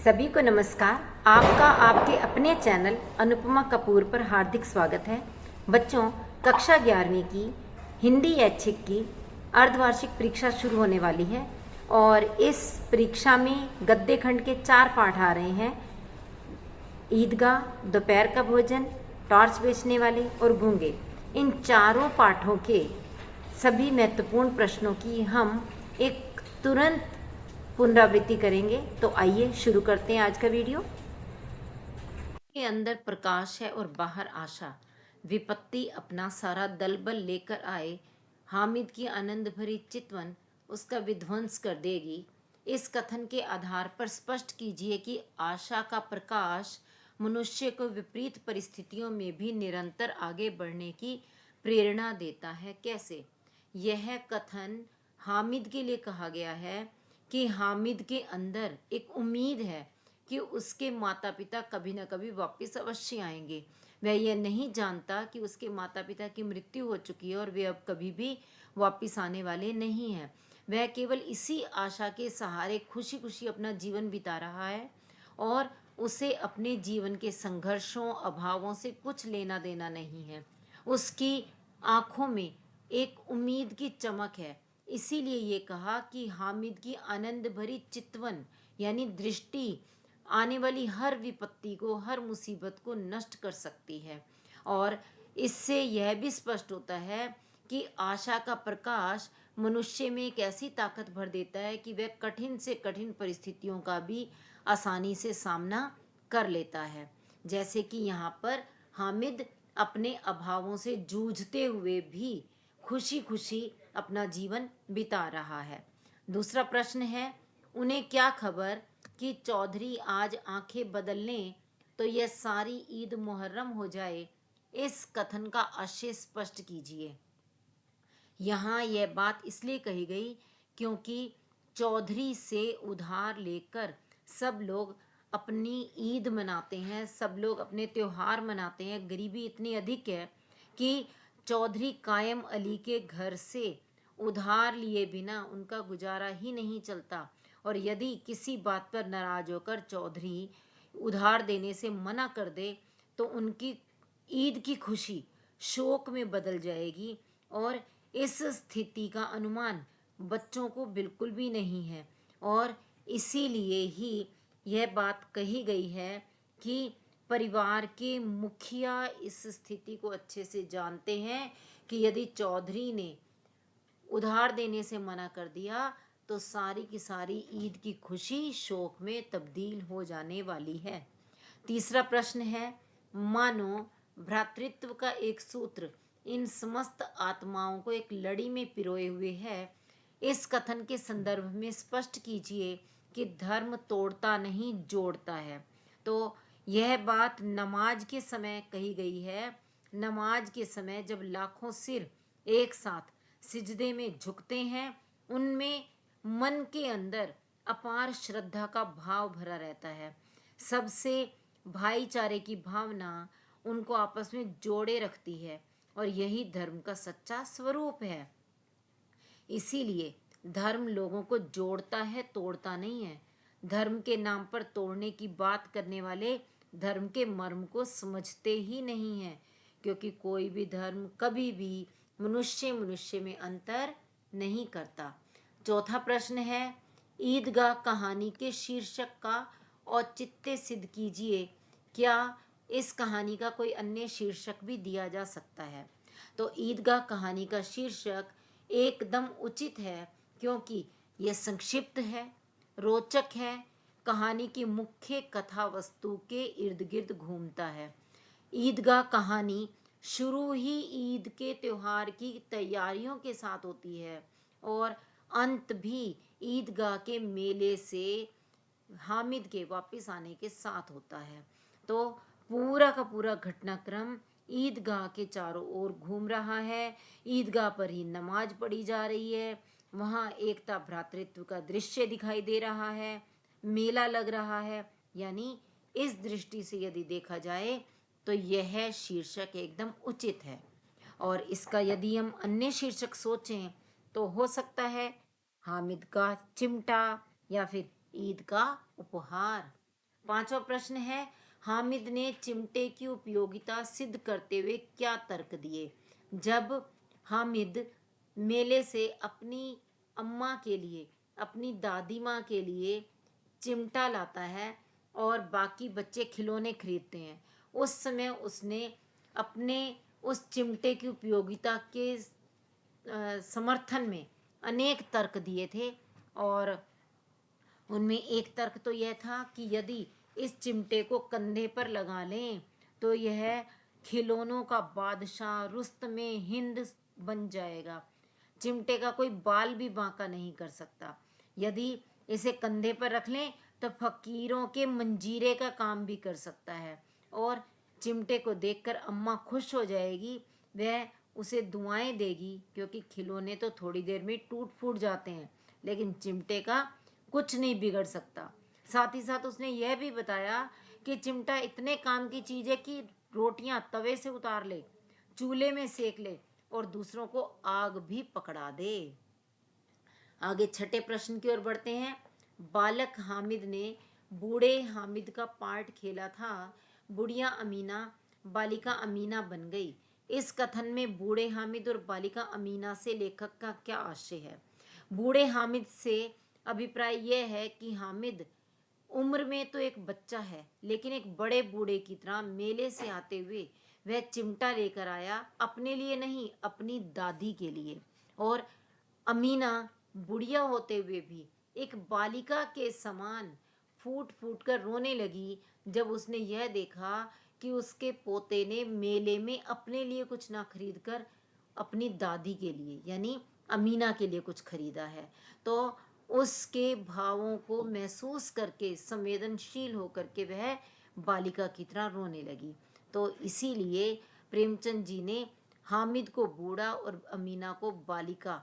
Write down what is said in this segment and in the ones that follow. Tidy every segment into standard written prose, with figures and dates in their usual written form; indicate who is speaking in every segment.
Speaker 1: सभी को नमस्कार। आपका आपके अपने चैनल अनुपमा कपूर पर हार्दिक स्वागत है। बच्चों, कक्षा 11वीं की हिंदी ऐच्छिक की अर्धवार्षिक परीक्षा शुरू होने वाली है और इस परीक्षा में गद्य खंड के 4 पाठ आ रहे हैं। ईदगाह, दोपहर का भोजन, टॉर्च बेचने वाले और गूंगे। इन चारों पाठों के सभी महत्वपूर्ण प्रश्नों की हम एक तुरंत पुनरावृत्ति करेंगे। तो आइए शुरू करते हैं आज का वीडियो। के अंदर प्रकाश है और बाहर आशा, विपत्ति अपना सारा दल बल लेकर आए, हामिद की आनंद भरी चितवन उसका विध्वंस कर देगी। इस कथन के आधार पर स्पष्ट कीजिए कि आशा का प्रकाश मनुष्य को विपरीत परिस्थितियों में भी निरंतर आगे बढ़ने की प्रेरणा देता है। कैसे? यह कथन हामिद के लिए कहा गया है कि हामिद के अंदर एक उम्मीद है कि उसके माता पिता कभी ना कभी वापस अवश्य आएंगे। वह यह नहीं जानता कि उसके माता पिता की मृत्यु हो चुकी है और वे अब कभी भी वापस आने वाले नहीं हैं। वह केवल इसी आशा के सहारे खुशी खुशी अपना जीवन बिता रहा है और उसे अपने जीवन के संघर्षों, अभावों से कुछ लेना देना नहीं है। उसकी आंखों में एक उम्मीद की चमक है। इसीलिए ये कहा कि हामिद की आनंद भरी चितवन यानी दृष्टि आने वाली हर विपत्ति को, हर मुसीबत को नष्ट कर सकती है। और इससे यह भी स्पष्ट होता है कि आशा का प्रकाश मनुष्य में एक ऐसी ताकत भर देता है कि वह कठिन से कठिन परिस्थितियों का भी आसानी से सामना कर लेता है। जैसे कि यहाँ पर हामिद अपने अभावों से जूझते हुए भी खुशी खुशी अपना जीवन बिता रहा है। दूसरा प्रश्न है, उन्हें क्या खबर कि चौधरी आज आंखें बदल लें तो यह सारी ईद मुहर्रम हो जाए। इस कथन का आशय स्पष्ट कीजिए। यहाँ यह बात इसलिए कही गई क्योंकि चौधरी से उधार लेकर सब लोग अपनी ईद मनाते हैं, सब लोग अपने त्योहार मनाते हैं। गरीबी इतनी अधिक है कि चौधरी कायम अली के घर से उधार लिए बिना उनका गुजारा ही नहीं चलता। और यदि किसी बात पर नाराज होकर चौधरी उधार देने से मना कर दे तो उनकी ईद की खुशी शोक में बदल जाएगी। और इस स्थिति का अनुमान बच्चों को बिल्कुल भी नहीं है और इसीलिए ही यह बात कही गई है कि परिवार के मुखिया इस स्थिति को अच्छे से जानते हैं कि यदि चौधरी ने उधार देने से मना कर दिया तो सारी की सारी ईद की खुशी शोक में तब्दील हो जाने वाली है। तीसरा प्रश्न है, मानो भ्रातृत्व का एक सूत्र इन समस्त आत्माओं को एक लड़ी में पिरोए हुए है। इस कथन के संदर्भ में स्पष्ट कीजिए कि धर्म तोड़ता नहीं जोड़ता है। तो यह बात नमाज के समय कही गई है। नमाज के समय जब लाखों सिर एक साथ सिजदे में झुकते हैं, उनमें मन के अंदर अपार श्रद्धा का भाव भरा रहता है। सबसे भाईचारे की भावना उनको आपस में जोड़े रखती है और यही धर्म का सच्चा स्वरूप है। इसीलिए धर्म लोगों को जोड़ता है, तोड़ता नहीं है। धर्म के नाम पर तोड़ने की बात करने वाले धर्म के मर्म को समझते ही नहीं हैं, क्योंकि कोई भी धर्म कभी भी मनुष्य मनुष्य में अंतर नहीं करता। चौथा प्रश्न है, ईदगाह कहानी के शीर्षक का औचित्य सिद्ध कीजिए। क्या इस कहानी का कोई अन्य शीर्षक भी दिया जा सकता है? तो ईदगाह कहानी का शीर्षक एकदम उचित है क्योंकि यह संक्षिप्त है, रोचक है, कहानी की मुख्य कथा वस्तु के इर्द गिर्द घूमता है। ईदगाह कहानी शुरू ही ईद के त्योहार की तैयारियों के साथ होती है और अंत भी ईदगाह के मेले से हामिद के वापस आने के साथ होता है। तो पूरा का पूरा घटनाक्रम ईदगाह के चारों ओर घूम रहा है। ईदगाह पर ही नमाज पढ़ी जा रही है, वहाँ एकता भ्रातृत्व का दृश्य दिखाई दे रहा है, मेला लग रहा है। यानी इस दृष्टि से यदि देखा जाए तो यह शीर्षक एकदम उचित है। और इसका यदि हम अन्य शीर्षक सोचें तो हो सकता है हामिद का चिमटा या फिर ईद का उपहार। पांचवा प्रश्न है, हामिद ने चिमटे की उपयोगिता सिद्ध करते हुए क्या तर्क दिए। जब हामिद मेले से अपनी अम्मा के लिए, अपनी दादी माँ के लिए चिमटा लाता है और बाकी बच्चे खिलौने खरीदते हैं, उस समय उसने अपने उस चिमटे की उपयोगिता के समर्थन में अनेक तर्क दिए थे। और उनमें एक तर्क तो यह था कि यदि इस चिमटे को कंधे पर लगा लें तो यह खिलौनों का बादशाह रुस्तमे हिंद बन जाएगा। चिमटे का कोई बाल भी बांका नहीं कर सकता। यदि इसे कंधे पर रख लें तो फकीरों के मंजीरे का काम भी कर सकता है। और चिमटे को देखकर अम्मा खुश हो जाएगी, वह उसे दुआएं देगी, क्योंकि खिलौने तो थोड़ी देर में टूट फूट जाते हैं, लेकिन चिमटे का कुछ नहीं बिगड़ सकता। साथ ही साथ उसने यह भी बताया कि चिमटा इतने काम की चीज है कि रोटियां तवे से उतार ले, चूल्हे में सेक ले और दूसरों को आग भी पकड़ा दे। आगे छठे प्रश्न की ओर बढ़ते हैं। बालक हामिद ने बूढ़े हामिद का पार्ट खेला था। बुढ़िया अमीना बालिका अमीना बन गई। इस कथन में बूढ़े हामिद और बालिका अमीना से लेखक का क्या आशय है। बूढ़े हामिद से अभिप्राय यह है कि हामिद उम्र में तो एक बच्चा है, लेकिन एक बड़े बूढ़े की तरह मेले से आते हुए वह चिमटा लेकर आया, अपने लिए नहीं, अपनी दादी के लिए। और अमीना बुढ़िया होते हुए भी एक बालिका के समान फूट फूट कर रोने लगी जब उसने यह देखा कि उसके पोते ने मेले में अपने लिए कुछ ना खरीद कर अपनी दादी के लिए यानी अमीना के लिए कुछ खरीदा है। तो उसके भावों को महसूस करके संवेदनशील होकर के वह बालिका की तरह रोने लगी। तो इसीलिए प्रेमचंद जी ने हामिद को बूढ़ा और अमीना को बालिका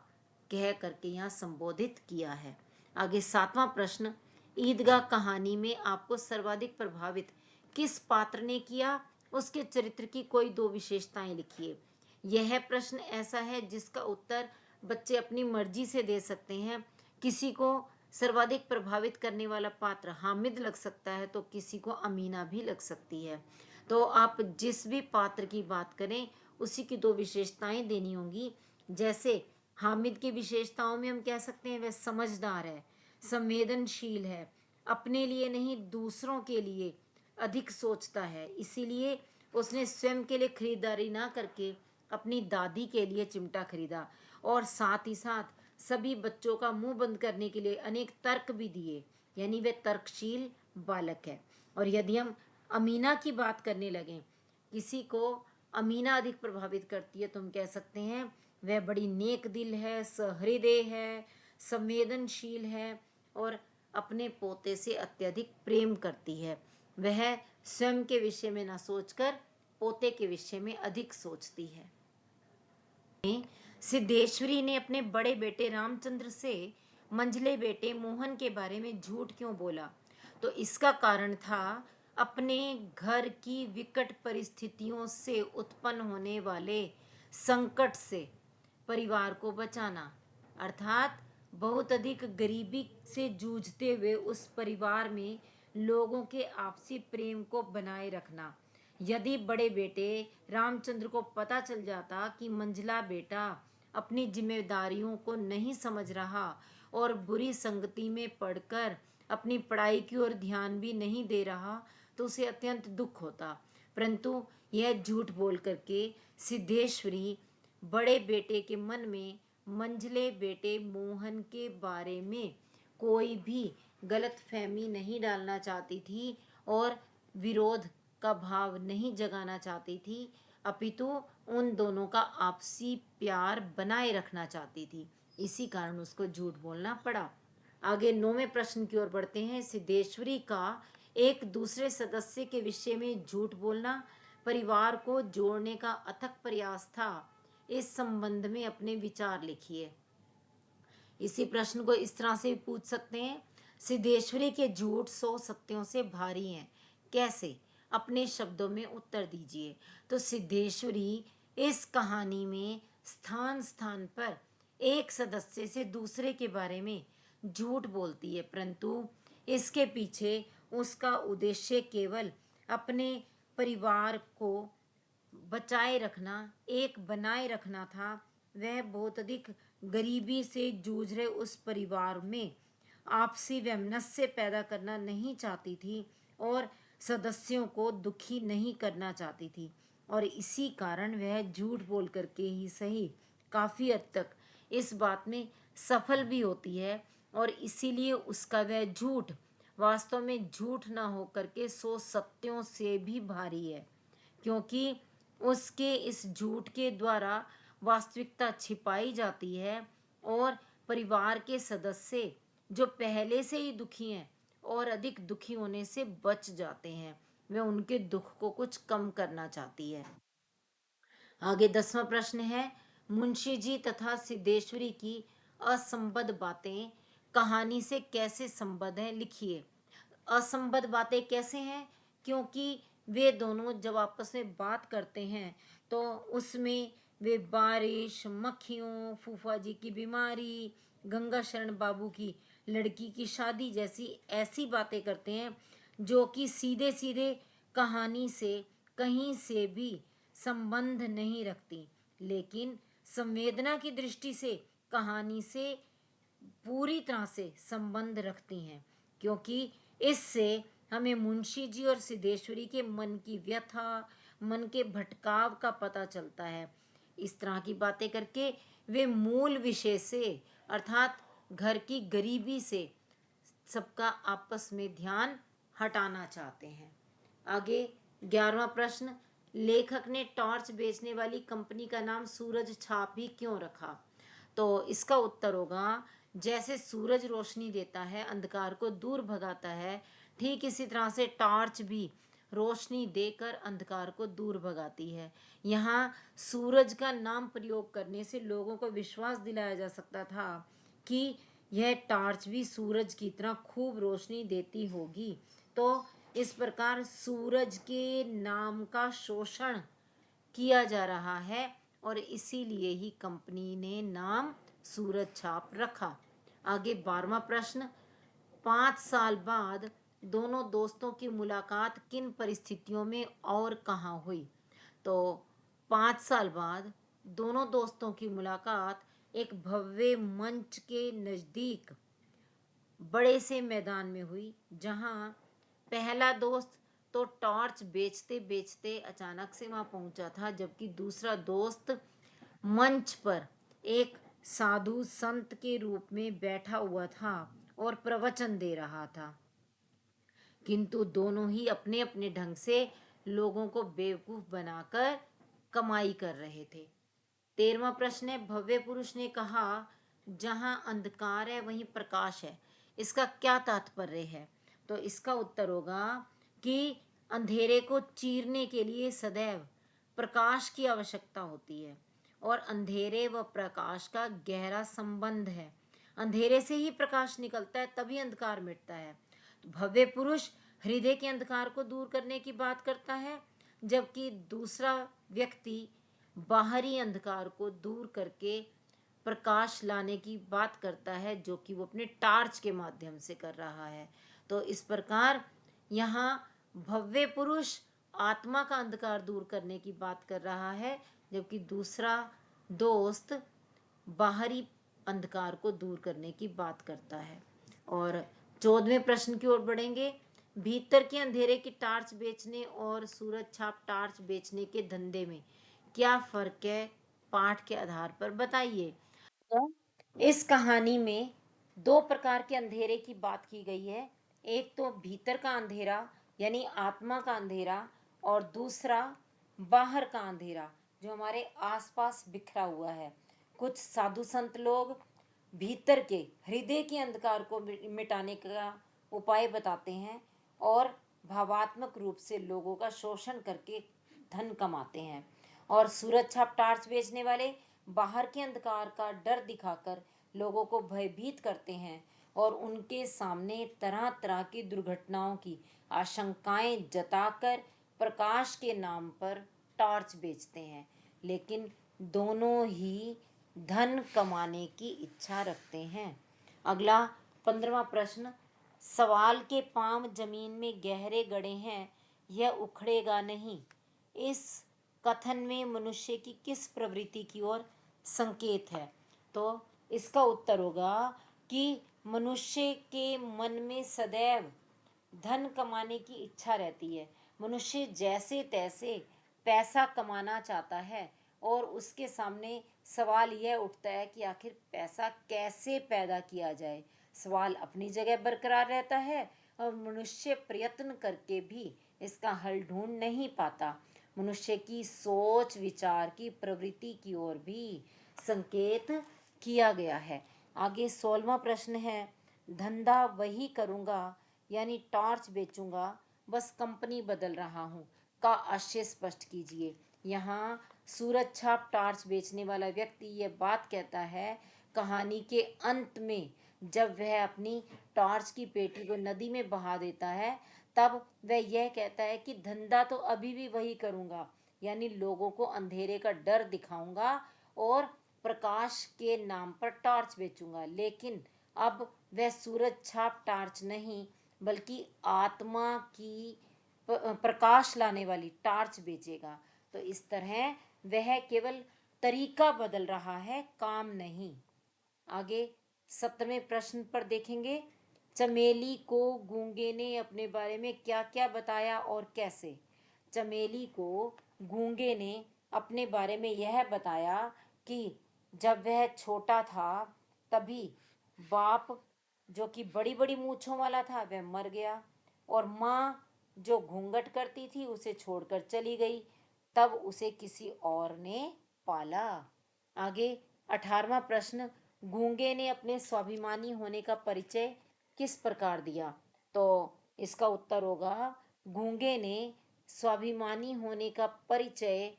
Speaker 1: कह करके यहाँ संबोधित किया है। आगे सातवां प्रश्न, ईदगाह कहानी में आपको सर्वाधिक प्रभावित किस पात्र ने किया, उसके चरित्र की कोई दो विशेषताएं लिखिए। यह प्रश्न ऐसा है जिसका उत्तर बच्चे अपनी मर्जी से दे सकते हैं। किसी को सर्वाधिक प्रभावित करने वाला पात्र हामिद लग सकता है तो किसी को अमीना भी लग सकती है। तो आप जिस भी पात्र की बात करें उसी की दो विशेषताएं देनी होंगी। जैसे हामिद की विशेषताओं में हम कह सकते हैं वह समझदार है, संवेदनशील है, अपने लिए नहीं दूसरों के लिए अधिक सोचता है, इसीलिए उसने स्वयं के लिए खरीदारी ना करके अपनी दादी के लिए चिमटा खरीदा। और साथ ही साथ सभी बच्चों का मुंह बंद करने के लिए अनेक तर्क भी दिए, यानी वे तर्कशील बालक है। और यदि हम अमीना की बात करने लगें, किसी को अमीना अधिक प्रभावित करती है तो हम कह सकते हैं वह बड़ी नेक दिल है, सहृदय है, संवेदनशील है और अपने पोते से अत्यधिक प्रेम करती है। वह स्वयं के विषय में न सोचकर पोते के विषय में अधिक सोचती है। सिद्धेश्वरी ने अपने बड़े बेटे रामचंद्र से मंझले बेटे मोहन के बारे में झूठ क्यों बोला। तो इसका कारण था अपने घर की विकट परिस्थितियों से उत्पन्न होने वाले संकट से परिवार को बचाना, अर्थात बहुत अधिक गरीबी से जूझते हुए उस परिवार में लोगों के आपसी प्रेम को बनाए रखना। यदि बड़े बेटे रामचंद्र को पता चल जाता कि मंझला बेटा अपनी जिम्मेदारियों को नहीं समझ रहा और बुरी संगति में पड़कर अपनी पढ़ाई की ओर ध्यान भी नहीं दे रहा तो उसे अत्यंत दुख होता। परंतु यह झूठ बोल करके सिद्धेश्वरी बड़े बेटे के मन में मंझले बेटे मोहन के बारे में कोई भी गलत फहमी नहीं डालना चाहती थी और विरोध का भाव नहीं जगाना चाहती थी, अपितु उन दोनों का आपसी प्यार बनाए रखना चाहती थी। इसी कारण उसको झूठ बोलना पड़ा। आगे 9वें प्रश्न की ओर बढ़ते हैं। सिद्धेश्वरी का एक दूसरे सदस्य के विषय में झूठ बोलना परिवार को जोड़ने का अथक प्रयास था। इस संबंध में अपने विचार लिखिए। इसी प्रश्न को इस तरह से पूछ सकते हैं, सिद्धेश्वरी के झूठ 100 सत्यों से भारी हैं, कैसे? अपने शब्दों में उत्तर दीजिए। तो सिद्धेश्वरी इस कहानी में स्थान स्थान पर एक सदस्य से दूसरे के बारे में झूठ बोलती है, परंतु इसके पीछे उसका उद्देश्य केवल अपने परिवार को बचाए रखना, एक बनाए रखना था। वह बहुत अधिक गरीबी से जूझ रहे उस परिवार में आपसी वैमनस्य पैदा करना नहीं चाहती थी और सदस्यों को दुखी नहीं करना चाहती थी। और इसी कारण वह झूठ बोल करके ही सही काफ़ी हद तक इस बात में सफल भी होती है। और इसीलिए उसका वह झूठ वास्तव में झूठ ना हो करके 100 सत्यों से भी भारी है, क्योंकि उसके इस झूठ के द्वारा वास्तविकता छिपाई जाती है और परिवार के सदस्य जो पहले से ही दुखी हैं और अधिक दुखी होने से बच जाते हैं। वे उनके दुख को कुछ कम करना चाहती है। आगे 10वां प्रश्न है, मुंशी जी तथा सिद्धेश्वरी की असंबद्ध बातें कहानी से कैसे संबद्ध हैं, लिखिए। असंबद्ध बातें कैसे हैं? क्योंकि वे दोनों जब आपस में बात करते हैं तो उसमें वे बारिश, मक्खियों, फूफा जी की बीमारी, गंगा शरण बाबू की लड़की की शादी जैसी ऐसी बातें करते हैं जो कि सीधे सीधे कहानी से कहीं से भी संबंध नहीं रखती, लेकिन संवेदना की दृष्टि से कहानी से पूरी तरह से संबंध रखती हैं, क्योंकि इससे हमें मुंशी जी और सिद्धेश्वरी के मन की व्यथा, मन के भटकाव का पता चलता है। इस तरह की बातें करके वे मूल विषय से अर्थात घर की गरीबी से सबका आपस में ध्यान हटाना चाहते हैं। आगे 11वां प्रश्न, लेखक ने टॉर्च बेचने वाली कंपनी का नाम सूरज छाप ही क्यों रखा? तो इसका उत्तर होगा, जैसे सूरज रोशनी देता है, अंधकार को दूर भगाता है, ठीक इसी तरह से टॉर्च भी रोशनी देकर अंधकार को दूर भगाती है। यहाँ सूरज का नाम प्रयोग करने से लोगों को विश्वास दिलाया जा सकता था कि यह टॉर्च भी सूरज की तरह खूब रोशनी देती होगी। तो इस प्रकार सूरज के नाम का शोषण किया जा रहा है और इसीलिए ही कंपनी ने नाम सूरज छाप रखा। आगे 12वां प्रश्न, 5 साल बाद दोनों दोस्तों की मुलाकात किन परिस्थितियों में और कहाँ हुई? तो 5 साल बाद दोनों दोस्तों की मुलाकात एक भव्य मंच के नज़दीक बड़े से मैदान में हुई, जहां पहला दोस्त तो टॉर्च बेचते बेचते अचानक से वहां पहुंचा था, जबकि दूसरा दोस्त मंच पर एक साधु संत के रूप में बैठा हुआ था और प्रवचन दे रहा था। किंतु दोनों ही अपने अपने ढंग से लोगों को बेवकूफ बनाकर कमाई कर रहे थे। 13वां प्रश्न है, भव्य पुरुष ने कहा जहां अंधकार है वहीं प्रकाश है, इसका क्या तात्पर्य है? तो इसका उत्तर होगा कि अंधेरे को चीरने के लिए सदैव प्रकाश की आवश्यकता होती है और अंधेरे व प्रकाश का गहरा संबंध है। अंधेरे से ही प्रकाश निकलता है, तभी अंधकार मिटता है। तो भव्य पुरुष हृदय के अंधकार को दूर करने की बात करता है, जबकि दूसरा व्यक्ति बाहरी अंधकार को दूर करके प्रकाश लाने की बात करता है, जो कि वो अपने टार्च के माध्यम से कर रहा है। तो इस प्रकार यहाँ भव्य पुरुष आत्मा का अंधकार दूर करने की बात कर रहा है, जबकि दूसरा दोस्त बाहरी अंधकार को दूर करने की बात करता है। और 14वें प्रश्न की ओर बढ़ेंगे, भीतर के अंधेरे की टार्च बेचने और सूरज छाप टार्च बेचने के धंधे में क्या फर्क है? पाठ के आधार पर बताइए। तो इस कहानी में 2 प्रकार के अंधेरे की बात की गई है। एक तो भीतर का अंधेरा यानी आत्मा का अंधेरा, और दूसरा बाहर का अंधेरा जो हमारे आसपास बिखरा हुआ है। कुछ साधु संत लोग भीतर के हृदय के अंधकार को मिटाने का उपाय बताते हैं और भावात्मक रूप से लोगों का शोषण करके धन कमाते हैं। और सूरज छाप टार्च बेचने वाले बाहर के अंधकार का डर दिखाकर लोगों को भयभीत करते हैं और उनके सामने तरह तरह की दुर्घटनाओं की आशंकाएं जताकर प्रकाश के नाम पर टॉर्च बेचते हैं। लेकिन दोनों ही धन कमाने की इच्छा रखते हैं। अगला 15वां प्रश्न, सवाल के पांव जमीन में गहरे गड़े हैं, यह उखड़ेगा नहीं। इस कथन में मनुष्य की किस प्रवृत्ति की ओर संकेत है? तो इसका उत्तर होगा कि मनुष्य के मन में सदैव धन कमाने की इच्छा रहती है। मनुष्य जैसे तैसे पैसा कमाना चाहता है और उसके सामने सवाल यह उठता है कि आखिर पैसा कैसे पैदा किया जाए। सवाल अपनी जगह बरकरार रहता है और मनुष्य प्रयत्न करके भी इसका हल ढूंढ नहीं पाता। मनुष्य की सोच विचार की प्रवृत्ति की ओर भी संकेत किया गया है। आगे 16वां प्रश्न है, धंधा वही करूँगा यानी टॉर्च बेचूंगा, बस कंपनी बदल रहा हूँ का आशय स्पष्ट कीजिए। यहाँ सूरज छाप टॉर्च बेचने वाला व्यक्ति ये बात कहता है कहानी के अंत में, जब वह अपनी टॉर्च की पेटी को नदी में बहा देता है, तब वह यह कहता है कि धंधा तो अभी भी वही करूँगा, यानी लोगों को अंधेरे का डर दिखाऊंगा और प्रकाश के नाम पर टॉर्च बेचूंगा। लेकिन अब वह सूरज छाप टॉर्च नहीं बल्कि आत्मा की प्रकाश लाने वाली टॉर्च बेचेगा। तो इस तरह वह केवल तरीका बदल रहा है, काम नहीं। आगे 17वें प्रश्न पर देखेंगे, चमेली को गूंगे ने अपने बारे में क्या क्या बताया और कैसे? चमेली को गूंगे ने अपने बारे में यह बताया कि जब वह छोटा था तभी बाप, जो कि बड़ी बड़ी मूछों वाला था, वह मर गया और माँ जो घूंघट करती थी उसे छोड़कर चली गई। तब उसे किसी और ने पाला। आगे 18वां प्रश्न, गूंगे ने अपने स्वाभिमानी होने का परिचय किस प्रकार दिया? तो इसका उत्तर होगा, गूंगे ने स्वाभिमानी होने का परिचय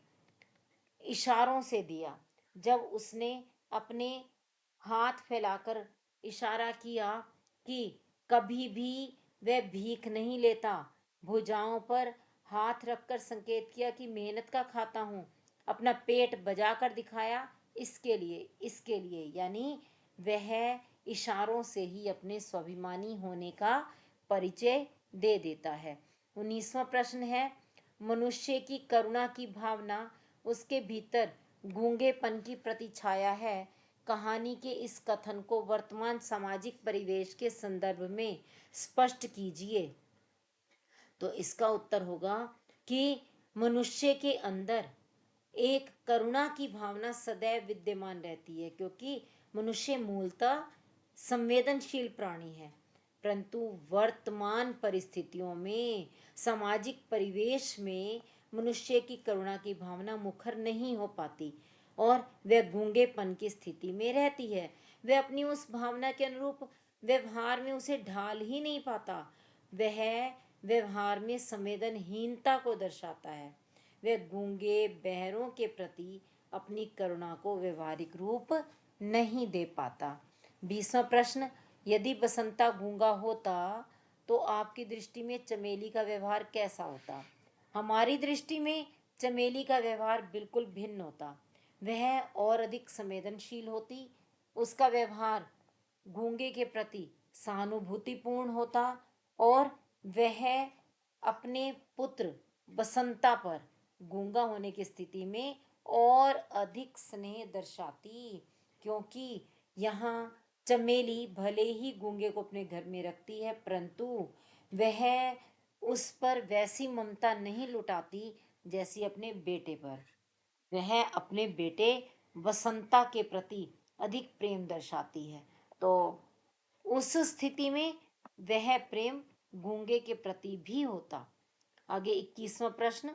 Speaker 1: इशारों से दिया। जब उसने अपने हाथ फैलाकर इशारा किया कि कभी भी वह भीख नहीं लेता, भुजाओं पर हाथ रखकर संकेत किया कि मेहनत का खाता हूँ, अपना पेट बजाकर दिखाया इसके लिए, यानी वह इशारों से ही अपने स्वाभिमानी होने का परिचय दे देता है। 19वां प्रश्न है, मनुष्य की करुणा की भावना उसके भीतर गूंगेपन की प्रतिछाया है। कहानी के इस कथन को वर्तमान सामाजिक परिवेश के संदर्भ में स्पष्ट कीजिए। तो इसका उत्तर होगा कि मनुष्य के अंदर एक करुणा की भावना सदैव विद्यमान रहती है, क्योंकि मनुष्य मूलतः संवेदनशील प्राणी है। परंतु वर्तमान परिस्थितियों में, सामाजिक परिवेश में मनुष्य की करुणा की भावना मुखर नहीं हो पाती और वह गूंगेपन की स्थिति में रहती है। वह अपनी उस भावना के अनुरूप व्यवहार में उसे ढाल ही नहीं पाता। वह व्यवहार में संवेदनहीनता को दर्शाता है। वह गूंगे बहरों के प्रति अपनी करुणा को व्यवहारिक रूप नहीं दे पाता। 20वां प्रश्न, यदि बसंता गूंगा होता तो आपकी दृष्टि में चमेली का व्यवहार कैसा होता? हमारी दृष्टि में चमेली का व्यवहार बिल्कुल भिन्न होता। वह और अधिक संवेदनशील होती। उसका व्यवहार गूंगे के प्रति सहानुभूतिपूर्ण होता और वह अपने पुत्र बसंता पर गूंगा होने की स्थिति में और अधिक स्नेह दर्शाती, क्योंकि यहाँ चमेली भले ही गूंगे को अपने घर में रखती है, परंतु वह उस पर वैसी ममता नहीं लुटाती जैसी अपने बेटे पर। वह अपने बेटे बसंता के प्रति अधिक प्रेम दर्शाती है। तो उस स्थिति में वह प्रेम गूंगे के प्रति भी होता। आगे 21वां प्रश्न,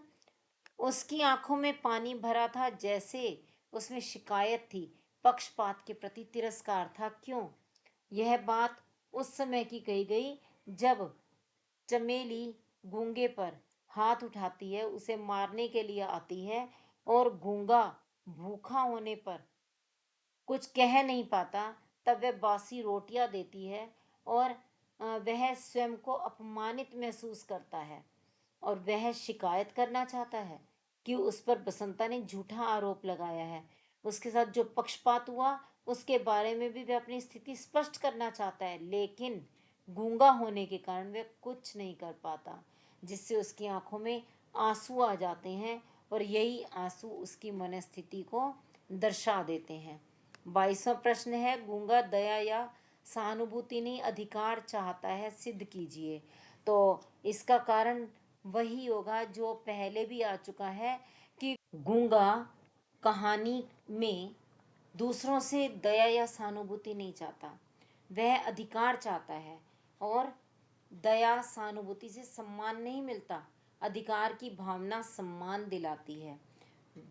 Speaker 1: उसकी आंखों में पानी भरा था, जैसे उसमें शिकायत थी, पक्षपात के प्रति तिरस्कार था, क्यों? यह बात उस समय की कही गई जब चमेली गूंगे पर हाथ उठाती है, उसे मारने के लिए आती है और गूंगा भूखा होने पर कुछ कह नहीं पाता। तब वह बासी रोटियां देती है और वह स्वयं को अपमानित महसूस करता है और वह शिकायत करना चाहता है कि उस पर बसंता ने झूठा आरोप लगाया है। उसके साथ जो पक्षपात हुआ उसके बारे में भी वह अपनी स्थिति स्पष्ट करना चाहता है, लेकिन गूंगा होने के कारण वह कुछ नहीं कर पाता, जिससे उसकी आंखों में आंसू आ जाते हैं और यही आंसू उसकी मनस्थिति को दर्शा देते हैं। 22वां प्रश्न है, गूंगा दया या सहानुभूति नहीं अधिकार चाहता है, सिद्ध कीजिए। तो इसका कारण वही होगा जो पहले भी आ चुका है कि गूंगा कहानी में दूसरों से दया या सहानुभूति नहीं चाहता, वह अधिकार चाहता है। और दया सहानुभूति से सम्मान नहीं मिलता, अधिकार की भावना सम्मान दिलाती है।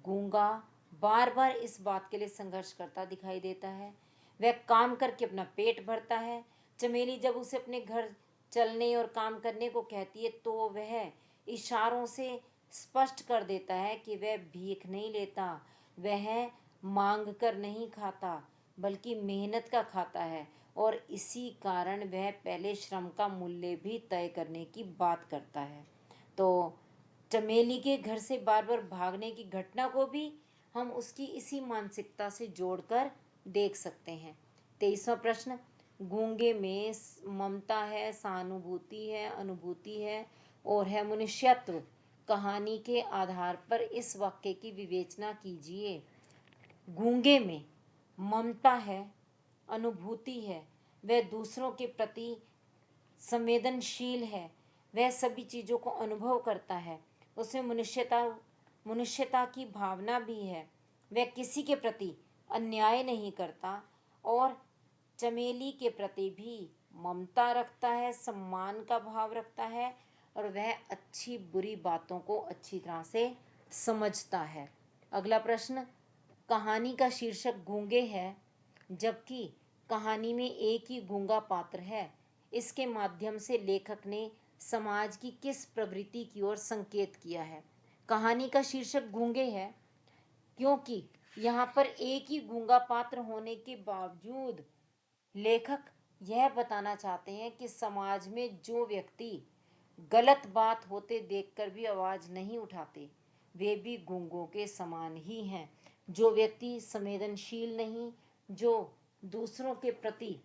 Speaker 1: गूंगा बार बार इस बात के लिए संघर्ष करता दिखाई देता है। वह काम करके अपना पेट भरता है। चमेली जब उसे अपने घर चलने और काम करने को कहती है तो वह इशारों से स्पष्ट कर देता है कि वह भीख नहीं लेता, वह मांग कर नहीं खाता बल्कि मेहनत का खाता है, और इसी कारण वह पहले श्रम का मूल्य भी तय करने की बात करता है। तो चमेली के घर से बार बार भागने की घटना को भी हम उसकी इसी मानसिकता से जोड़कर देख सकते हैं। 23वां प्रश्न, गूंगे में ममता है, सहानुभूति है, अनुभूति है और है मनुष्यत्व। कहानी के आधार पर इस वाक्य की विवेचना कीजिए। गूंगे में ममता है, अनुभूति है, वह दूसरों के प्रति संवेदनशील है, वह सभी चीज़ों को अनुभव करता है, उसमें मनुष्यता की भावना भी है, वह किसी के प्रति अन्याय नहीं करता और चमेली के प्रति भी ममता रखता है, सम्मान का भाव रखता है और वह अच्छी बुरी बातों को अच्छी तरह से समझता है। अगला प्रश्न, कहानी का शीर्षक गूंगे है जबकि कहानी में एक ही गूंगा पात्र है। इसके माध्यम से लेखक ने समाज की किस प्रवृत्ति की ओर संकेत किया है? कहानी का शीर्षक गूंगे है क्योंकि यहाँ पर एक ही गूंगा पात्र होने के बावजूद लेखक यह बताना चाहते हैं कि समाज में जो व्यक्ति गलत बात होते देखकर भी आवाज़ नहीं उठाते, वे भी गूंगों के समान ही हैं। जो व्यक्ति संवेदनशील नहीं, जो दूसरों के प्रति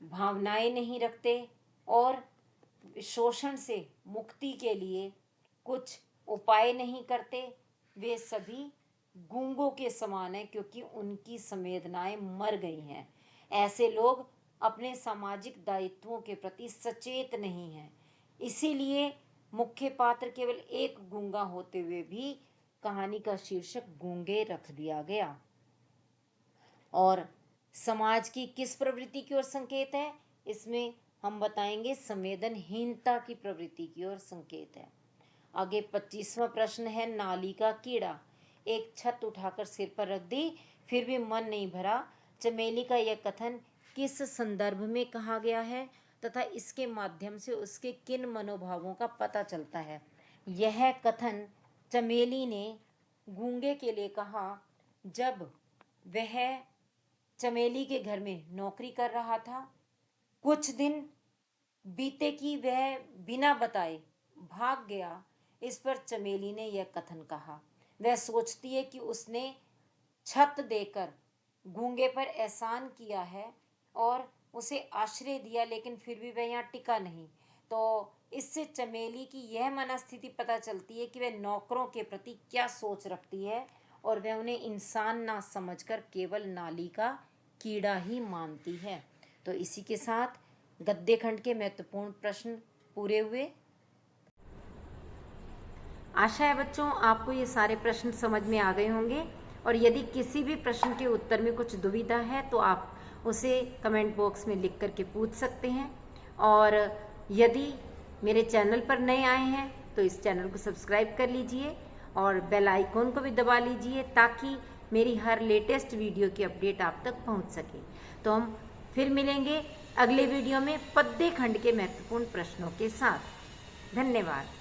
Speaker 1: भावनाएं नहीं रखते और शोषण से मुक्ति के लिए कुछ उपाय नहीं करते, वे सभी गूंगों के समान हैं क्योंकि उनकी संवेदनाएं मर गई हैं। ऐसे लोग अपने सामाजिक दायित्वों के प्रति सचेत नहीं हैं। इसीलिए मुख्य पात्र केवल एक गूंगा होते हुए भी कहानी का शीर्षक गूंगे रख दिया गया। और समाज की किस प्रवृत्ति की ओर संकेत है? इसमें हम बताएंगे संवेदनहीनता की प्रवृत्ति की ओर संकेत है। आगे 25वां प्रश्न है, नाली का कीड़ा। एक छत उठाकर सिर पर रख दी फिर भी मन नहीं भरा। चमेली का यह कथन किस संदर्भ में कहा गया है तथा इसके माध्यम से उसके किन मनोभावों का पता चलता है? यह कथन चमेली ने गूंगे के लिए कहा जब वह चमेली के घर में नौकरी कर रहा था। कुछ दिन बीते कि वह बिना बताए भाग गया। इस पर चमेली ने यह कथन कहा। वह सोचती है कि उसने छत देकर गूंगे पर एहसान किया है और उसे आश्रय दिया, लेकिन फिर भी वह यहाँ टिका नहीं। तो इससे चमेली की यह मनस्थिति पता चलती है कि वह नौकरों के प्रति क्या सोच रखती है और वह उन्हें इंसान ना समझकर केवल नाली का कीड़ा ही मानती है। तो इसी के साथ गद्य खंड के महत्वपूर्ण प्रश्न पूरे हुए। आशा है बच्चों आपको ये सारे प्रश्न समझ में आ गए होंगे और यदि किसी भी प्रश्न के उत्तर में कुछ दुविधा है तो आप उसे कमेंट बॉक्स में लिख करके पूछ सकते हैं। और यदि मेरे चैनल पर नए आए हैं तो इस चैनल को सब्सक्राइब कर लीजिए और बेल आइकॉन को भी दबा लीजिए ताकि मेरी हर लेटेस्ट वीडियो की अपडेट आप तक पहुंच सके। तो हम फिर मिलेंगे अगले वीडियो में पद्य खंड के महत्वपूर्ण प्रश्नों के साथ। धन्यवाद।